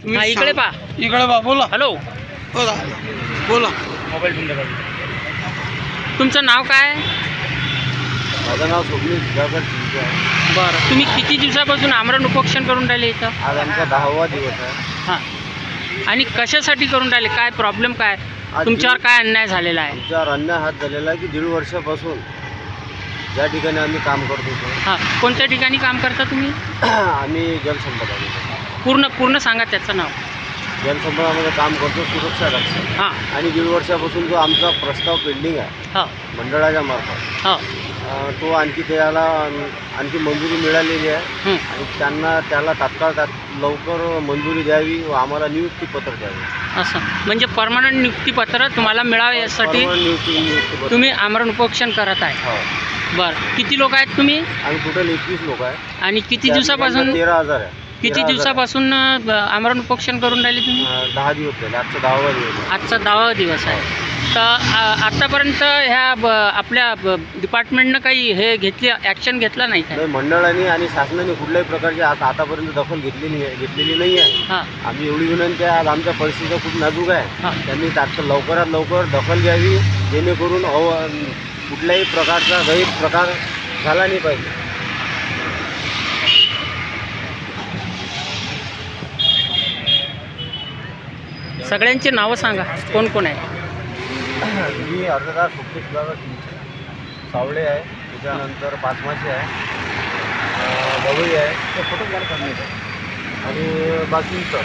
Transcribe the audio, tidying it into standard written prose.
हा इकडे पा इकडे बा बोला. हॅलो बोला बोला. मोबाईल तुमचं नाव काय? माझं नाव स्वप्नील सुधाकर चिंचे आहे. बरं तुम्ही किती दिवसापासून आमरण उपोषण करून राहिले इथं? आज आमचा 10वा दिवस आहे. हां आणि कशासाठी करून राहिले? काय प्रॉब्लेम काय तुमच्यावर काय अन्याय झालेला आहे? आमच्यावर अन्याय हात झालेला आहे की 1.5 वर्षापासून ज्या ठिकाणी आम्ही काम करत होतो हां कोणत्या ठिकाणी काम करता तुम्ही? आम्ही जलसंपदामध्ये पूर्ण सांगा त्याचं नाव. जलसंपदामध्ये काम करतो सुरक्षा रक्षक. हां आणि 1.5 वर्षापासून जो आमचा प्रस्ताव पेंडिंग आहे हां मंडळाच्या मार्फत हां तो आणखी मंजुरी मिळालेली आहे. आणि त्याला तात्काळ लवकर मंजुरी द्यावी व आम्हाला नियुक्तीपत्र द्यावे. असं म्हणजे परमनंट नियुक्तीपत्र तुम्हाला मिळावे यासाठी नियुक्तीपत्र तुम्ही आमरण उपोषण करत आहे. हो. बरं किती लोक आहेत तुम्ही आम्ही टोटल 21 लोक आहे. आणि किती दिवसापासून 13,000 आहे. किती दिवसापासून आमरण उपोषण करून राहिले तुम्ही? 10 दिवस झाले. आजचा 10वा दिवस आहे. आजचा 10वा दिवस आहे. तर आत्तापर्यंत ह्या आपल्या डिपार्टमेंटनं काही हे ॲक्शन घेतला नाही काय? नाही, मंडळाने आणि शासनाने कुठल्याही प्रकारची आतापर्यंत दखल घेतलेली नाही आहे. हां आम्ही एवढी विनंती आहे. आज आमच्या परिस्थिती खूप नाजूक आहे. हां त्यांनी तात्काळ लवकरात लवकर दखल घ्यावी जेणेकरून कुठल्याही प्रकारचा गैरप्रकार झाला नाही पाहिजे. सगळ्यांची नावं सांगा कोण कोण आहे? मी अर्धदार स्वप्नील सुधाकर चिंचे, सावळे आहे, त्याच्यानंतर पाचमाशी आहे, गवळी आहे, ते फोटो काढ आणि बाकी इतर